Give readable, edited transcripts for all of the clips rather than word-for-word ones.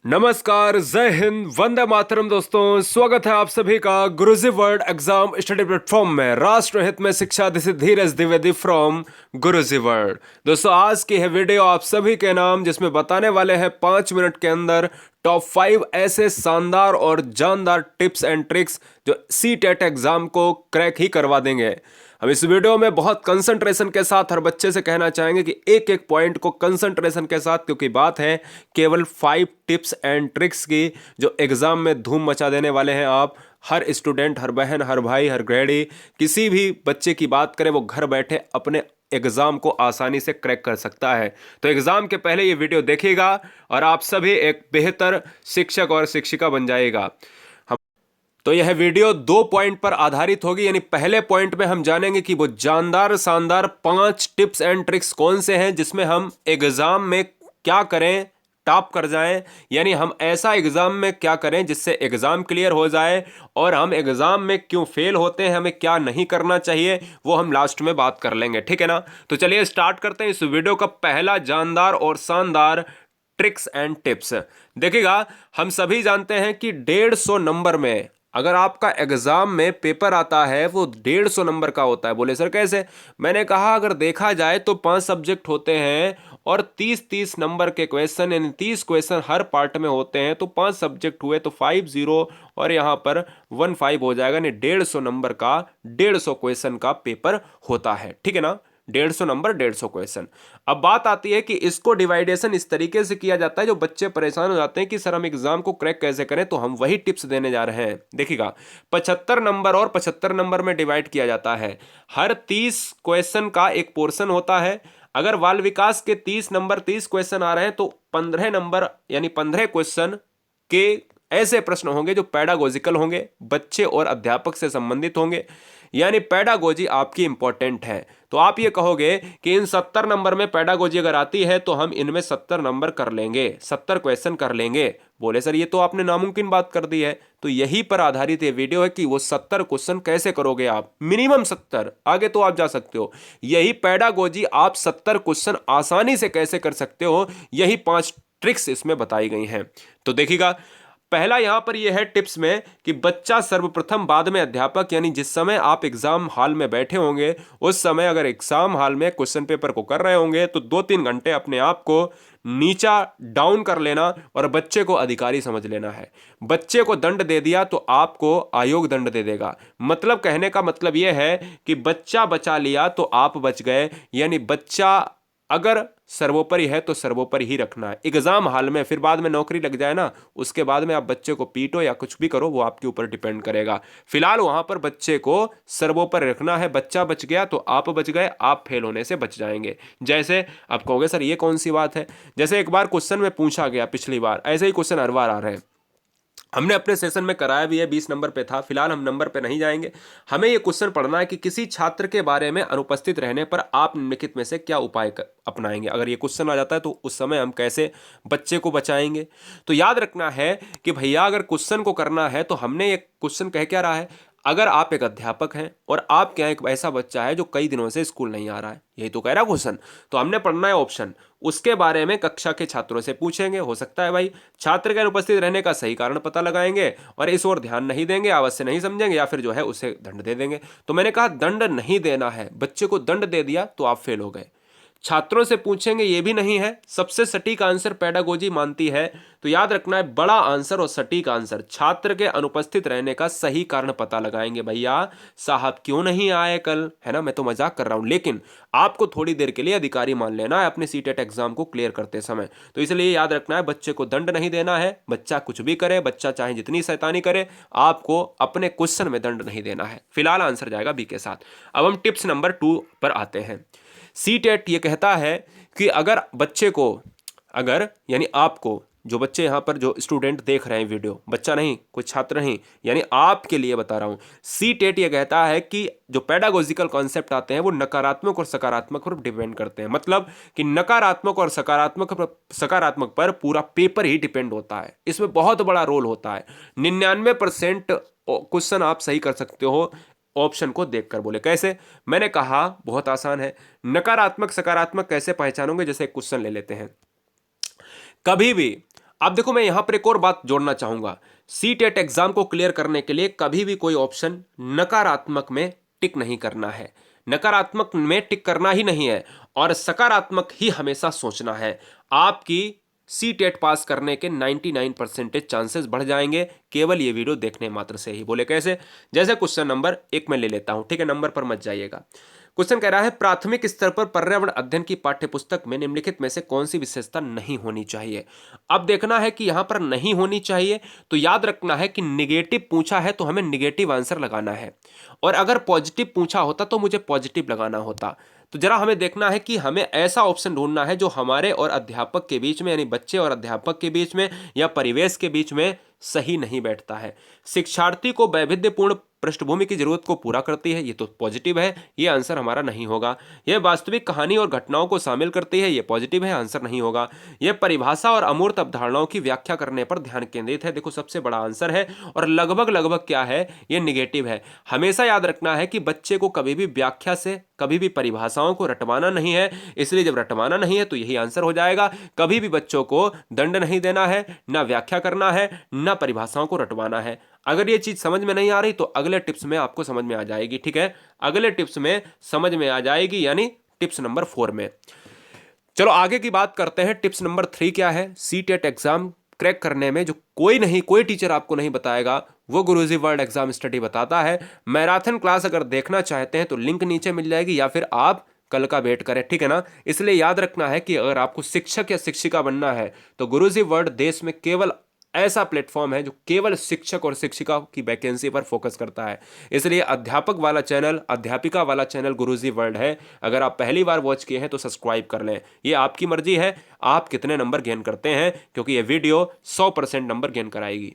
नमस्कार, जय हिंद, वंदे मातरम। दोस्तों, स्वागत है आप सभी का गुरुजी वर्ल्ड एग्जाम स्टडी प्लेटफॉर्म में। राष्ट्र हित में शिक्षा, this is Dheeraj Dwivedi from Guruji world. दोस्तों, आज की है वीडियो आप सभी के नाम, जिसमें बताने वाले हैं 5 मिनट के अंदर टॉप 5 ऐसे शानदार और जानदार टिप्स एंड ट्रिक्स जो सी टेट एग्जाम को क्रैक ही करवा देंगे। हम इस वीडियो में बहुत कंसंट्रेशन के साथ हर बच्चे से कहना चाहेंगे कि एक एक पॉइंट को कंसंट्रेशन के साथ, क्योंकि बात है केवल 5 टिप्स एंड ट्रिक्स की जो एग्जाम में धूम मचा देने वाले हैं। आप हर स्टूडेंट, हर बहन, हर भाई, हर ग्रेडी, किसी भी बच्चे की बात करें, वो घर बैठे अपने एग्जाम को आसानी से क्रैक कर सकता है। तो एग्जाम के पहले ये वीडियो देखिएगा और आप सभी एक बेहतर शिक्षक और शिक्षिका बन जाएगा। तो यह वीडियो 2 पॉइंट पर आधारित होगी। यानी पहले पॉइंट में हम जानेंगे कि वो जानदार शानदार 5 टिप्स एंड ट्रिक्स कौन से हैं जिसमें हम एग्जाम में क्या करें, टॉप कर जाएं। यानी हम ऐसा एग्जाम में क्या करें जिससे एग्जाम क्लियर हो जाए, और हम एग्जाम में क्यों फेल होते हैं, हमें क्या नहीं करना चाहिए, वो हम लास्ट में बात कर लेंगे। ठीक है ना? तो चलिए स्टार्ट करते हैं इस वीडियो का पहला जानदार और शानदार ट्रिक्स एंड टिप्स। देखिएगा, हम सभी जानते हैं कि 150 नंबर में अगर आपका एग्जाम में पेपर आता है वो 150 नंबर का होता है। बोले सर कैसे? मैंने कहा अगर देखा जाए तो 5 सब्जेक्ट होते हैं और 30-30 नंबर के क्वेश्चन, यानी 30 क्वेश्चन हर पार्ट में होते हैं। तो 5 सब्जेक्ट हुए तो 50 और यहां पर 15 हो जाएगा। यानी 150 नंबर का 150 क्वेश्चन का पेपर होता है। ठीक है ना? 150 नंबर, 150 क्वेश्चन। अब बात आती है कि इसको डिवाइडेशन इस तरीके से किया जाता है, जो बच्चे परेशान हो जाते हैं कि सर हम एग्जाम को क्रैक कैसे करें, तो हम वही टिप्स देने जा रहे हैं। देखिएगा, 75 नंबर और 75 नंबर में डिवाइड किया जाता है। हर 30 क्वेश्चन का एक पोर्शन होता है। अगर बाल विकास के 30 नंबर 30 क्वेश्चन आ रहे हैं तो 15 नंबर यानी 15 क्वेश्चन के ऐसे प्रश्न होंगे जो पैडागोजिकल होंगे, बच्चे और अध्यापक से संबंधित होंगे। यानी पैडागोजी आपकी इंपॉर्टेंट है। तो आप ये कहोगे कि इन 70 नंबर में पैडागोजी अगर आती है तो हम इनमें 70 नंबर कर लेंगे, 70 क्वेश्चन कर लेंगे। बोले सर ये तो आपने नामुमकिन बात कर दी है। तो यही पर आधारित ये वीडियो है कि वो 70 क्वेश्चन कैसे करोगे आप। मिनिमम 70, आगे तो आप जा सकते हो। यही पैडागोजी आप 70 क्वेश्चन आसानी से कैसे कर सकते हो, यही 5 ट्रिक्स इसमें बताई गई हैं। तो देखिएगा, पहला यहां पर यह है टिप्स में कि बच्चा सर्वप्रथम बाद में अध्यापक। यानी जिस समय आप एग्जाम हॉल में बैठे होंगे उस समय अगर एग्जाम हॉल में क्वेश्चन पेपर को कर रहे होंगे तो 2-3 घंटे अपने आप को नीचा डाउन कर लेना और बच्चे को अधिकारी समझ लेना है। बच्चे को दंड दे दिया तो आपको आयोग दंड दे देगा। मतलब कहने का मतलब यह है कि बच्चा बचा लिया तो आप बच गए। यानी बच्चा अगर सर्वोपरि है तो सर्वोपरि ही रखना है एग्जाम हॉल में। फिर बाद में नौकरी लग जाए ना, उसके बाद में आप बच्चे को पीटो या कुछ भी करो, वो आपके ऊपर डिपेंड करेगा। फिलहाल वहां पर बच्चे को सर्वोपरि रखना है। बच्चा बच गया तो आप बच गए, आप फेल होने से बच जाएंगे। जैसे आप कहोगे सर ये कौन सी बात है? जैसे एक बार क्वेश्चन में पूछा गया, पिछली बार ऐसे ही क्वेश्चन हर बार आ रहे हैं, हमने अपने सेशन में कराया भी है, 20 नंबर पे था। फिलहाल हम नंबर पे नहीं जाएंगे। हमें यह क्वेश्चन पढ़ना है कि किसी छात्र के बारे में अनुपस्थित रहने पर आप निम्नलिखित में से क्या उपाय अपनाएंगे। अगर ये क्वेश्चन आ जाता है तो उस समय हम कैसे बच्चे को बचाएंगे। तो याद रखना है कि भैया अगर क्वेश्चन को करना है तो हमने ये क्वेश्चन कह क्या रहा है, अगर आप एक अध्यापक हैं और आपके यहाँ एक ऐसा बच्चा है जो कई दिनों से स्कूल नहीं आ रहा है, यही तो कह रहा है क्वेश्चन। तो हमने पढ़ना है ऑप्शन, उसके बारे में कक्षा के छात्रों से पूछेंगे। हो सकता है भाई छात्र के अनुपस्थित रहने का सही कारण पता लगाएंगे और इस ओर ध्यान नहीं देंगे, अवश्य नहीं समझेंगे, या फिर जो है उसे दंड दे देंगे। तो मैंने कहा दंड नहीं देना है, बच्चे को दंड दे दिया तो आप फेल हो गए। छात्रों से पूछेंगे ये भी नहीं है। सबसे सटीक आंसर पैडागोजी मानती है। तो याद रखना है बड़ा आंसर और सटीक आंसर, छात्र के अनुपस्थित रहने का सही कारण पता लगाएंगे। भैया साहब क्यों नहीं आए कल, है ना? मैं तो मजाक कर रहा हूं, लेकिन आपको थोड़ी देर के लिए अधिकारी मान लेना है अपने सीटेट एग्जाम को क्लियर करते समय। तो इसलिए याद रखना है बच्चे को दंड नहीं देना है। बच्चा कुछ भी करे, बच्चा चाहे जितनी शैतानी करे, आपको अपने क्वेश्चन में दंड नहीं देना है। फिलहाल आंसर जाएगा बी के साथ। अब हम टिप्स नंबर 2 पर आते हैं। सी टेट ये कहता है कि अगर बच्चे को, अगर यानी आपको, जो बच्चे यहाँ पर जो स्टूडेंट देख रहे हैं वीडियो, बच्चा नहीं, कोई छात्र नहीं, यानी आपके लिए बता रहा हूँ। सी टेट ये कहता है कि जो पैडागोजिकल कॉन्सेप्ट आते हैं वो नकारात्मक और सकारात्मक पर डिपेंड करते हैं। मतलब कि नकारात्मक और सकारात्मक पर पूरा पेपर ही डिपेंड होता है। इसमें बहुत बड़ा रोल होता है। 99% क्वेश्चन आप सही कर सकते हो ऑप्शन को देखकर। बोले कैसे? मैंने कहा बहुत आसान है। नकारात्मक सकारात्मक कैसे पहचानोगे? जैसे एक क्वेश्चन ले लेते हैं। कभी भी अब देखो मैं यहां पर एक और बात जोड़ना चाहूंगा, सी टेट एग्जाम को क्लियर करने के लिए कभी भी कोई ऑप्शन नकारात्मक में टिक नहीं करना है, नकारात्मक में टिक करना ही नहीं है और सकारात्मक ही हमेशा सोचना है। आपकी सी टेट पास करने के 99% चांसेस बढ़ जाएंगे केवल ये वीडियो देखने मात्र से ही। बोले कैसे? जैसे क्वेश्चन नंबर 1 में ले लेता हूं, ठीक है, नंबर पर मत जाइएगा। क्वेश्चन कह रहा है प्राथमिक स्तर पर पर्यावरण अध्ययन की पाठ्यपुस्तक में निम्नलिखित में से कौन सी विशेषता नहीं होनी चाहिए। अब देखना है कि यहां पर नहीं होनी चाहिए, तो याद रखना है कि निगेटिव पूछा है तो हमें निगेटिव आंसर लगाना है, और अगर पॉजिटिव पूछा होता तो मुझे पॉजिटिव लगाना होता। तो जरा हमें देखना है कि हमें ऐसा ऑप्शन ढूंढना है जो हमारे और अध्यापक के बीच में, यानी बच्चे और अध्यापक के बीच में या परिवेश के बीच में सही नहीं बैठता है। शिक्षार्थी को वैविध्यपूर्ण पृष्ठभूमि की जरूरत को पूरा करती है, ये तो पॉजिटिव है, ये आंसर हमारा नहीं होगा। यह वास्तविक कहानी और घटनाओं को शामिल करती है, ये पॉजिटिव है, आंसर नहीं होगा। यह परिभाषा और अमूर्त अवधारणाओं की व्याख्या करने पर ध्यान केंद्रित है, देखो सबसे बड़ा आंसर है, और लगभग लगभग क्या है, ये निगेटिव है। हमेशा याद रखना है कि बच्चे को कभी भी व्याख्या से, कभी भी परिभाषाओं को रटवाना नहीं है, इसलिए जब रटवाना नहीं है तो यही आंसर हो जाएगा। कभी भी बच्चों को दंड नहीं देना है, ना व्याख्या करना है, ना परिभाषाओं को रटवाना है। अगर ये चीज समझ में नहीं आ रही तो अगले टिप्स में आपको समझ में आ जाएगी, ठीक है, अगले टिप्स में समझ में आ जाएगी, यानी टिप्स नंबर 4 में। चलो आगे की बात करते हैं। टिप्स नंबर 3 क्या है? सी टेट एग्जाम क्रैक करने में जो कोई टीचर आपको नहीं बताएगा, वो गुरुजी वर्ल्ड एग्जाम स्टडी बताता है। मैराथन क्लास अगर देखना चाहते हैं तो लिंक नीचे मिल जाएगी, या फिर आप कल का वेट करें, ठीक है ना। इसलिए याद रखना है कि अगर आपको शिक्षक या शिक्षिका बनना है तो गुरुजी वर्ल्ड देश में केवल ऐसा प्लेटफॉर्म है जो केवल शिक्षक और शिक्षिका की वैकेंसी पर फोकस करता है। इसलिए अध्यापक वाला चैनल, अध्यापिका वाला चैनल गुरुजी वर्ल्ड है। अगर आप पहली बार वॉच किए हैं तो सब्सक्राइब कर लें। ये आपकी मर्जी है आप कितने नंबर गेन करते हैं, क्योंकि ये वीडियो 100% नंबर गेन कराएगी।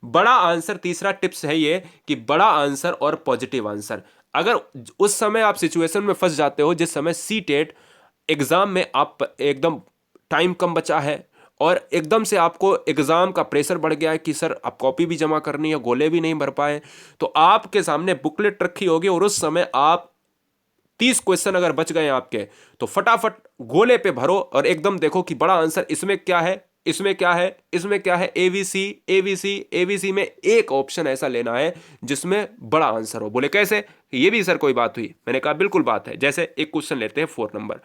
बड़ा आंसर, तीसरा टिप्स है ये कि बड़ा आंसर और पॉजिटिव आंसर। अगर उस समय आप सिचुएशन में फंस जाते हो जिस समय सी टेट एग्जाम में आप एकदम टाइम कम बचा है और एकदम से आपको एग्जाम का प्रेशर बढ़ गया है कि सर अब कॉपी भी जमा करनी है, गोले भी नहीं भर पाए, तो आपके सामने बुकलेट रखी होगी और उस समय आप 30 क्वेश्चन अगर बच गए आपके, तो फटाफट गोले पे भरो और एकदम देखो कि बड़ा आंसर इसमें क्या है, इसमें क्या है, इसमें क्या है, एबीसी एबीसी एबीसी में एक ऑप्शन ऐसा लेना है जिसमें बड़ा आंसर हो। बोले कैसे? ये भी सर कोई बात हुई? मैंने कहा बिल्कुल बात है। जैसे एक क्वेश्चन लेते हैं 4 नंबर,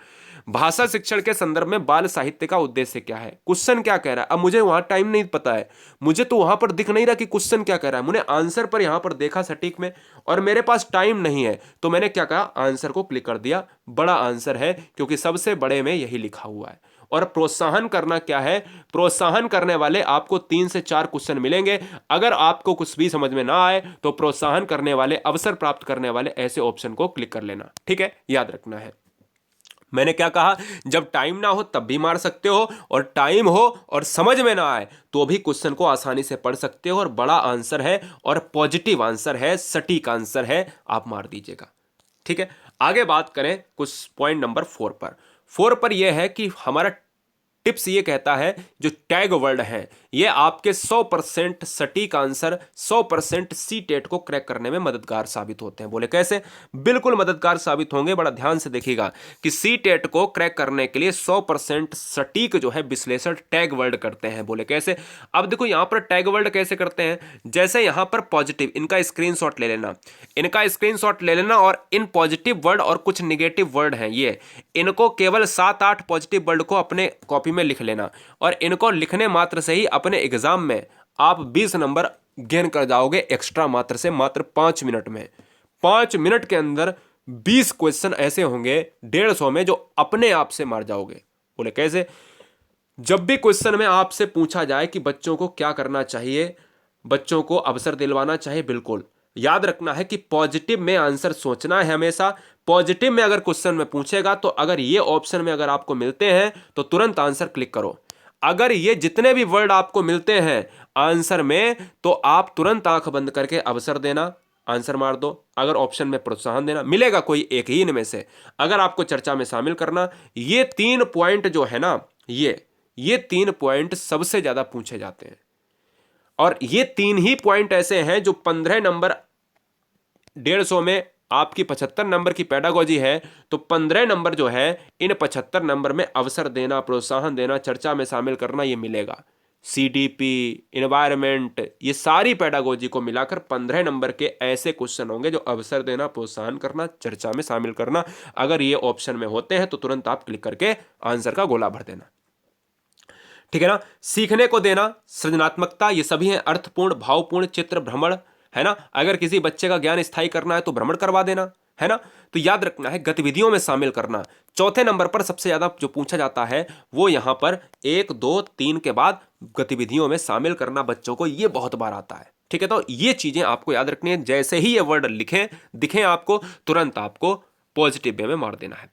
भाषा शिक्षण के संदर्भ में बाल साहित्य का उद्देश्य क्या है। क्वेश्चन क्या कह रहा है? अब मुझे वहां टाइम नहीं पता है, मुझे तो वहां पर दिख नहीं रहा कि क्वेश्चन क्या कह रहा है, मैंने आंसर पर यहां पर देखा सटीक में और मेरे पास टाइम नहीं है, तो मैंने क्या कहा, आंसर को क्लिक कर दिया। बड़ा आंसर है क्योंकि सबसे बड़े में यही लिखा हुआ है। और प्रोत्साहन करना क्या है? प्रोत्साहन करने वाले आपको 3 से 4 क्वेश्चन मिलेंगे। अगर आपको कुछ भी समझ में ना आए तो प्रोत्साहन करने वाले, अवसर प्राप्त करने वाले ऐसे ऑप्शन को क्लिक कर लेना, ठीक है, याद रखना है। मैंने क्या कहा, जब टाइम ना हो तब भी मार सकते हो, और टाइम हो और समझ में ना आए तो भी क्वेश्चन को आसानी से पढ़ सकते हो, और बड़ा आंसर है और पॉजिटिव आंसर है, सटीक आंसर है, आप मार दीजिएगा, ठीक है। आगे बात करें कुछ पॉइंट नंबर 4 पर यह है कि हमारा टिप्स ये कहता है जो टैग वर्ड है ये आपके 100% सटीक आंसर, 100% सी टेट को क्रैक करने में मददगार साबित होते हैं। बोले कैसे? बिल्कुल मददगार साबित होंगे। बड़ा ध्यान से देखिएगा कि सी टेट को क्रैक करने के लिए 100% सटीक जो है विश्लेषण टैग वर्ड करते हैं। बोले कैसे? अब देखो यहां पर टैग वर्ड कैसे करते हैं, जैसे यहां पर पॉजिटिव, इनका स्क्रीनशॉट ले लेना, इनका स्क्रीनशॉट ले लेना, और इन पॉजिटिव वर्ड और कुछ निगेटिव वर्ड हैं ये, इनको केवल 7-8 पॉजिटिव वर्ड को अपने कॉपी में लिख लेना, और इनको लिखने मात्र से ही अपने एग्जाम में आप 20 नंबर गेन कर जाओगे एक्स्ट्रा, मात्र से मात्र 5 मिनट में। 5 मिनट के अंदर 20 क्वेश्चन ऐसे होंगे 150 में जो अपने आप से मार जाओगे। बोले कैसे? जब भी क्वेश्चन में आपसे पूछा जाए कि बच्चों को क्या करना चाहिए, बच्चों को अवसर दिलवाना चाहिए, बिल्कुल याद रखना है कि पॉजिटिव में आंसर सोचना है हमेशा। पॉजिटिव में अगर क्वेश्चन में पूछेगा तो अगर ये ऑप्शन में अगर आपको मिलते हैं तो तुरंत आंसर क्लिक करो। अगर ये जितने भी वर्ड आपको मिलते हैं आंसर में तो आप तुरंत आंख बंद करके अवसर देना, आंसर मार दो। अगर ऑप्शन में प्रोत्साहन देना, मिलेगा कोई एक ही इनमें से, अगर आपको चर्चा में शामिल करना, ये 3 पॉइंट जो है ना, ये 3 पॉइंट सबसे ज्यादा पूछे जाते हैं, और ये 3 ही पॉइंट ऐसे हैं जो 15 नंबर 150 में आपकी 75 नंबर की पेडागोजी है, तो 15 नंबर जो है इन 75 नंबर में अवसर देना, प्रोत्साहन देना, चर्चा में शामिल करना, ये मिलेगा। CDP, इन्वायरमेंट, ये सारी पेडागोजी को मिलाकर 15 नंबर के ऐसे क्वेश्चन होंगे जो अवसर देना, प्रोत्साहन करना, चर्चा में शामिल करना। अगर ये ऑप्शन में होते हैं तो तुरंत आप क्लिक करके आंसर का गोला भर देना, ठीक है ना। सीखने को देना, सृजनात्मकता, ये सभी हैं अर्थपूर्ण, भावपूर्ण, चित्र, भ्रमण, है ना। अगर किसी बच्चे का ज्ञान स्थायी करना है तो भ्रमण करवा देना, है ना। तो याद रखना है गतिविधियों में शामिल करना। चौथे नंबर पर सबसे ज्यादा जो पूछा जाता है वो यहां पर 1, 2, 3 के बाद गतिविधियों में शामिल करना बच्चों को, ये बहुत बार आता है, ठीक है। तो ये चीजें आपको याद रखनी है। जैसे ही ये वर्ड लिखें दिखें आपको, तुरंत आपको पॉजिटिव वे में मार देना है।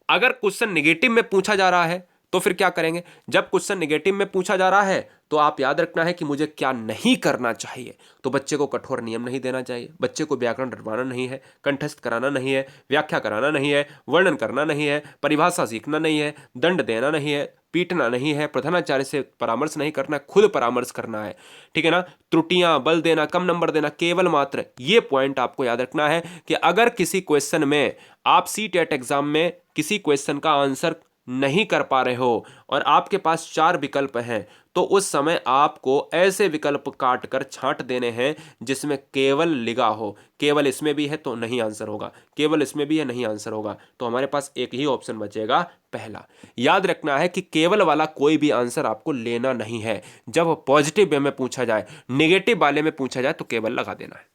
अगर क्वेश्चन निगेटिव में पूछा जा रहा है तो फिर क्या करेंगे? जब क्वेश्चन नेगेटिव में पूछा जा रहा है तो आप याद रखना है कि मुझे क्या नहीं करना चाहिए। तो बच्चे को कठोर नियम नहीं देना चाहिए, बच्चे को व्याकरण रटवाना नहीं है, कंठस्थ कराना नहीं है, व्याख्या कराना नहीं है, वर्णन करना नहीं है, परिभाषा सीखना नहीं है, दंड देना नहीं है, पीटना नहीं है, प्रधानाचार्य से परामर्श नहीं करना, खुद परामर्श करना है, ठीक है ना। त्रुटियां, बल देना, कम नंबर देना, केवल मात्र, ये पॉइंट आपको याद रखना है कि अगर किसी क्वेश्चन में आप CTET एग्जाम में किसी क्वेश्चन का आंसर नहीं कर पा रहे हो और आपके पास 4 विकल्प हैं, तो उस समय आपको ऐसे विकल्प काट कर छांट देने हैं जिसमें केवल लिखा हो। केवल इसमें भी है तो नहीं आंसर होगा, केवल इसमें भी है नहीं आंसर होगा, तो हमारे पास एक ही ऑप्शन बचेगा, पहला। याद रखना है कि केवल वाला कोई भी आंसर आपको लेना नहीं है। जब पॉजिटिव वे में पूछा जाए, नेगेटिव वाले में पूछा जाए तो केवल लगा देना है।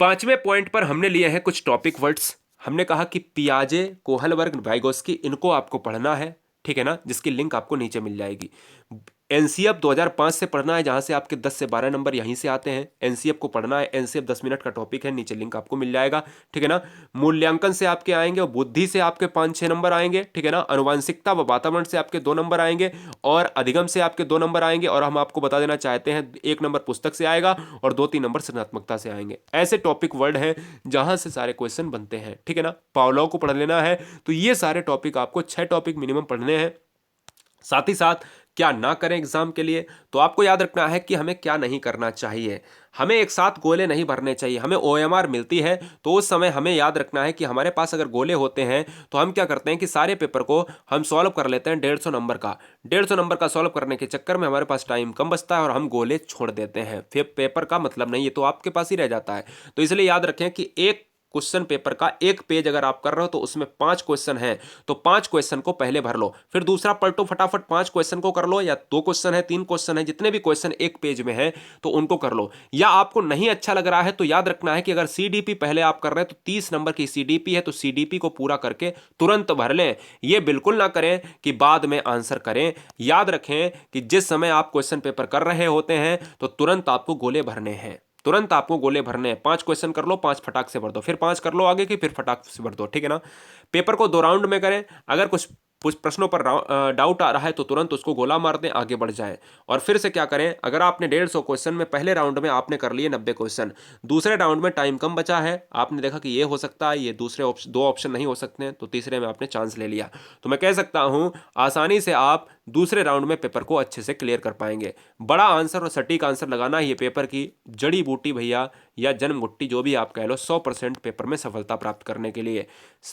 5वें पॉइंट पर हमने लिए हैं कुछ टॉपिक वर्ड्स। हमने कहा कि पियाजे, कोहलबर्ग, वाइगोस्की, इनको आपको पढ़ना है, ठीक है ना, जिसकी लिंक आपको नीचे मिल जाएगी। NCF 2005 से पढ़ना है, जहां से आपके 10 से 12 नंबर यहीं से आते हैं। NCF को पढ़ना है, NCF 10 मिनट का टॉपिक है, नीचे लिंक आपको मिल जाएगा, ठीक है ना। मूल्यांकन से आपके आएंगे और बुद्धि से आपके 5-6 नंबर आएंगे, ठीक है ना। अनुवांशिकता व वातावरण से आपके 2 नंबर आएंगे और अधिगम से आपके 2 नंबर आएंगे। और हम आपको बता देना चाहते हैं 1 नंबर पुस्तक से आएगा और 2-3 नंबर सृजनात्मकता से आएंगे। ऐसे टॉपिक वर्ड हैं जहां से सारे क्वेश्चन बनते हैं, ठीक है ना। पावलोव को पढ़ लेना है। तो ये सारे टॉपिक आपको 6 टॉपिक मिनिमम पढ़ने हैं। साथ ही साथ क्या ना करें एग्जाम के लिए, तो आपको याद रखना है कि हमें क्या नहीं करना चाहिए। हमें एक साथ गोले नहीं भरने चाहिए। हमें OMR मिलती है तो उस समय हमें याद रखना है कि हमारे पास अगर गोले होते हैं तो हम क्या करते हैं कि सारे पेपर को हम सॉल्व कर लेते हैं 150 नंबर का। 150 नंबर का सॉल्व करने के चक्कर में हमारे पास टाइम कम बचता है और हम गोले छोड़ देते हैं, फिर पेपर का मतलब नहीं है, तो आपके पास ही रह जाता है। तो इसलिए याद रखें कि एक क्वेश्चन पेपर का एक पेज अगर आप कर रहे हो तो उसमें 5 क्वेश्चन हैं, तो 5 क्वेश्चन को पहले भर लो, फिर दूसरा पलटो फटाफट 5 क्वेश्चन को कर लो, या 2 क्वेश्चन है, 3 क्वेश्चन है, जितने भी क्वेश्चन एक पेज में है तो उनको कर लो। या आपको नहीं अच्छा लग रहा है तो याद रखना है कि अगर CDP पहले आप कर रहे हैं तो 30 नंबर की CDP है तो CDP को पूरा करके तुरंत भर लें। ये बिल्कुल ना करें कि बाद में आंसर करें। याद रखें कि जिस समय आप क्वेश्चन पेपर कर रहे होते हैं तो तुरंत आपको गोले भरने हैं, तुरंत आपको गोले भरने हैं। 5 क्वेश्चन कर लो, 5 फटाक से भर दो, फिर 5 कर लो आगे की, फिर फटाक से भर दो, ठीक है ना। पेपर को 2 राउंड में करें। अगर कुछ प्रश्नों पर डाउट आ रहा है तो तुरंत उसको गोला मार दें, आगे बढ़ जाएं। और फिर से क्या करें, अगर आपने 150 क्वेश्चन में पहले राउंड में आपने कर लिए 90 क्वेश्चन, दूसरे राउंड में टाइम कम बचा है, आपने देखा कि ये हो सकता है, ये दूसरे 2 ऑप्शन नहीं हो सकते हैं, तो तीसरे में आपने चांस ले लिया, तो मैं कह सकता हूं आसानी से आप दूसरे राउंड में पेपर को अच्छे से क्लियर कर पाएंगे। बड़ा आंसर और सटीक आंसर लगाना ये पेपर की जड़ी बूटी भैया, या जन्म घुट्टी, जो भी आप कह लो, 100% पेपर में सफलता प्राप्त करने के लिए।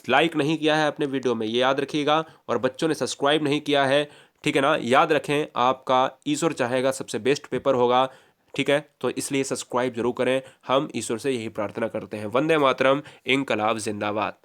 लाइक नहीं किया है अपने वीडियो में, ये याद रखिएगा, और बच्चों ने सब्सक्राइब नहीं किया है, ठीक है ना। याद रखें आपका ईश्वर चाहेगा सबसे बेस्ट पेपर होगा, ठीक है, तो इसलिए सब्सक्राइब जरूर करें। हम ईश्वर से यही प्रार्थना करते हैं। वंदे मातरम, इंकलाब जिंदाबाद।